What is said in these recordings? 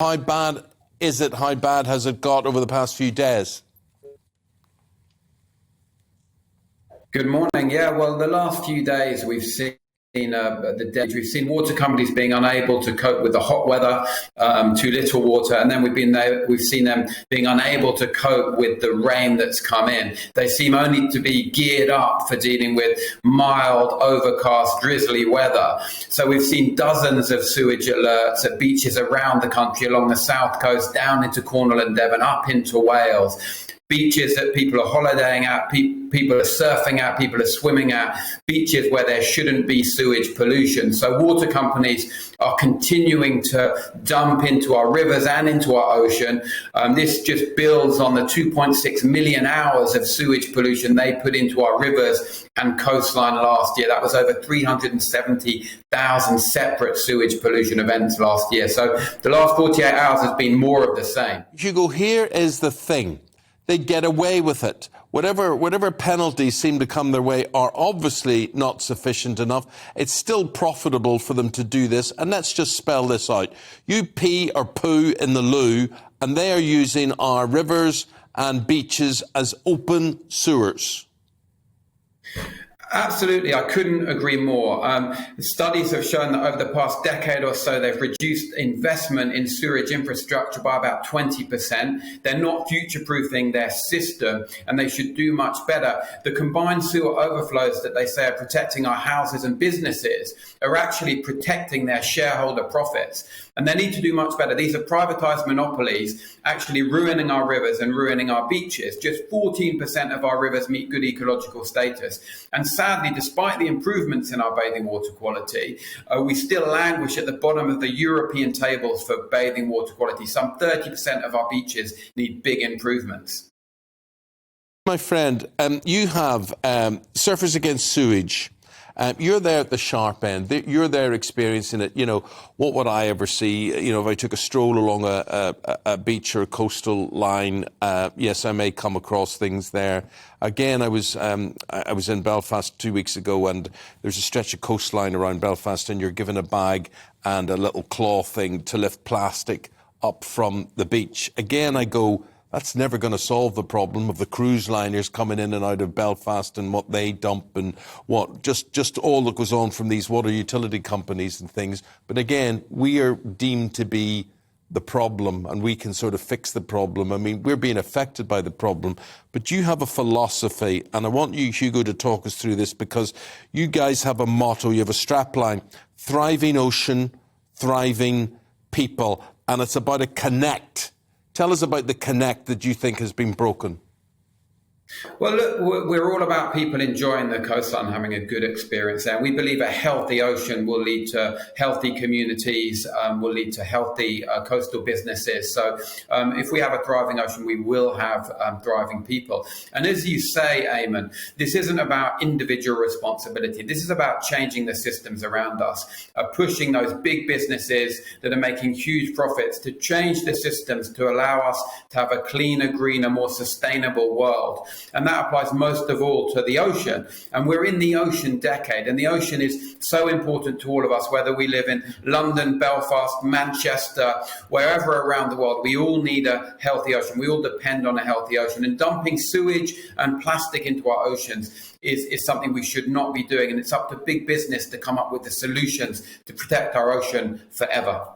How bad is it? How bad has it got over the past few days? Good morning. Yeah, well, the last few days we've seen we've seen water companies being unable to cope with the hot weather, too little water, and then we've seen them being unable to cope with the rain that's come in. They seem only to be geared up for dealing with mild, overcast, drizzly weather. So we've seen dozens of sewage alerts at beaches around the country, along the south coast, down into Cornwall and Devon, up into Wales. Beaches that people are holidaying at, people are surfing at, people are swimming at, beaches where there shouldn't be sewage pollution. So water companies are continuing to dump into our rivers and into our ocean. This just builds on the 2.6 million hours of sewage pollution they put into our rivers and coastline last year. That was over 370,000 separate sewage pollution events last year. So the last 48 hours has been more of the same. Hugo, here is the thing. They get away with it. Whatever penalties seem to come their way are obviously not sufficient enough. It's still profitable for them to do this. And let's just spell this out. You pee or poo in the loo, and they are using our rivers and beaches as open sewers. Absolutely, I couldn't agree more. Studies have shown that over the past decade or so, they've reduced investment in sewage infrastructure by about 20%. They're not future-proofing their system, and they should do much better. The combined sewer overflows that they say are protecting our houses and businesses are actually protecting their shareholder profits. And they need to do much better. These are privatized monopolies actually ruining our rivers and ruining our beaches. Just 14% of our rivers meet good ecological status. And sadly, despite the improvements in our bathing water quality, we still languish at the bottom of the European tables for bathing water quality. Some 30% of our beaches need big improvements. My friend, you have Surfers Against Sewage. You're there at the sharp end. You're there experiencing it. You know, what would I ever see? You know, if I took a stroll along a beach or a coastal line, yes, I may come across things there. Again, I was in Belfast 2 weeks ago, and there's a stretch of coastline around Belfast, and you're given a bag and a little claw thing to lift plastic up from the beach. Again, I go, that's never going to solve the problem of the cruise liners coming in and out of Belfast and what they dump and what just all that goes on from these water utility companies and things. But again, we are deemed to be the problem, and we can sort of fix the problem. I mean, we're being affected by the problem, but you have a philosophy, and I want you, Hugo, to talk us through this, because you guys have a motto, you have a strapline: thriving ocean, thriving people, and it's about a connect. Tell us about the connect that you think has been broken. Well, look, we're all about people enjoying the coastline, having a good experience there. We believe a healthy ocean will lead to healthy communities, will lead to healthy coastal businesses. So if we have a thriving ocean, we will have thriving people. And as you say, Eamon, this isn't about individual responsibility. This is about changing the systems around us, pushing those big businesses that are making huge profits to change the systems to allow us to have a cleaner, greener, more sustainable world. And that applies most of all to the ocean. And we're in the ocean decade, and the ocean is so important to all of us, whether we live in London, Belfast, Manchester, wherever around the world. We all need a healthy ocean. We all depend on a healthy ocean. And dumping sewage and plastic into our oceans is something we should not be doing. And it's up to big business to come up with the solutions to protect our ocean forever.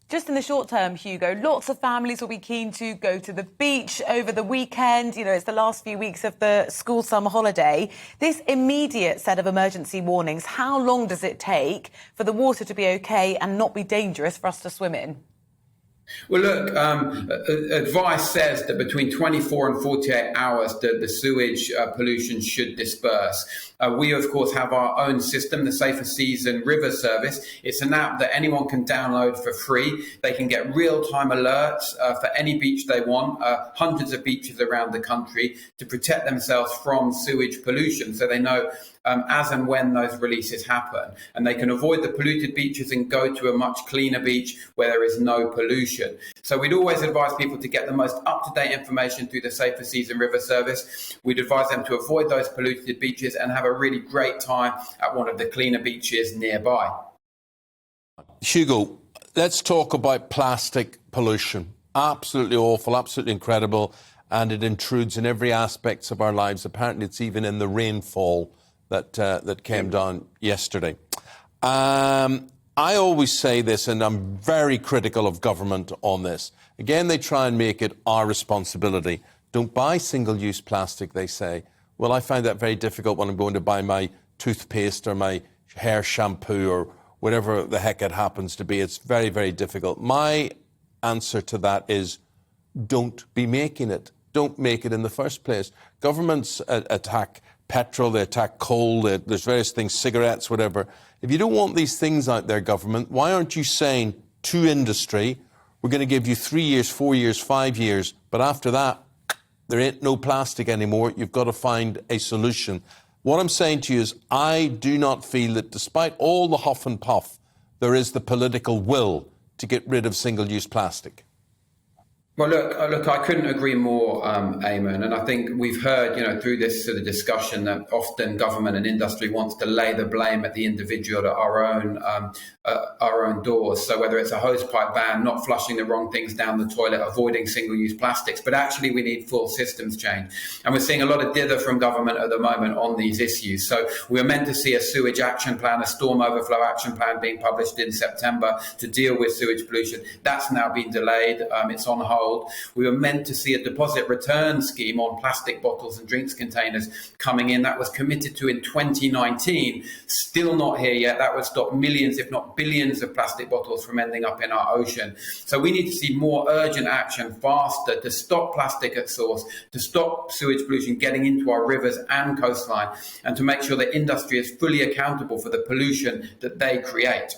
Just in the short term, Hugo, lots of families will be keen to go to the beach over the weekend. You know, it's the last few weeks of the school summer holiday. This immediate set of emergency warnings, how long does it take for the water to be OK and not be dangerous for us to swim in? Well, look, advice says that between 24 and 48 hours, the sewage pollution should disperse. We, of course, have our own system, the Safer Seas and River Service. It's an app that anyone can download for free. They can get real-time alerts for any beach they want, hundreds of beaches around the country, to protect themselves from sewage pollution, so they know as and when those releases happen. And they can avoid the polluted beaches and go to a much cleaner beach where there is no pollution. So we'd always advise people to get the most up-to-date information through the Safer Seas and River Service. We'd advise them to avoid those polluted beaches and have a really great time at one of the cleaner beaches nearby. Hugo, let's talk about plastic pollution. Absolutely awful, absolutely incredible, and it intrudes in every aspect of our lives. Apparently, it's even in the rainfall that came down yesterday. I always say this, and I'm very critical of government on this. Again, they try and make it our responsibility. Don't buy single-use plastic, they say. Well, I find that very difficult when I'm going to buy my toothpaste or my hair shampoo or whatever the heck it happens to be. It's very, very difficult. My answer to that is don't be making it. Don't make it in the first place. Governments attack petrol, they attack coal, there's various things, cigarettes, whatever. If you don't want these things out there, government, why aren't you saying to industry, we're going to give you 3 years, 4 years, 5 years, but after that, there ain't no plastic anymore. You've got to find a solution. What I'm saying to you is I do not feel that despite all the huff and puff, there is the political will to get rid of single-use plastic. Well, look, I couldn't agree more, Eamon. And I think we've heard, through this sort of discussion that often government and industry wants to lay the blame at the individual, at our own doors. So whether it's a hosepipe ban, not flushing the wrong things down the toilet, avoiding single-use plastics, but actually we need full systems change. And we're seeing a lot of dither from government at the moment on these issues. So we were meant to see a sewage action plan, a storm overflow action plan being published in September to deal with sewage pollution. That's now been delayed. It's on hold. We were meant to see a deposit return scheme on plastic bottles and drinks containers coming in. That was committed to in 2019. Still not here yet. That would stop millions, if not billions, of plastic bottles from ending up in our ocean. So we need to see more urgent action faster to stop plastic at source, to stop sewage pollution getting into our rivers and coastline, and to make sure that industry is fully accountable for the pollution that they create.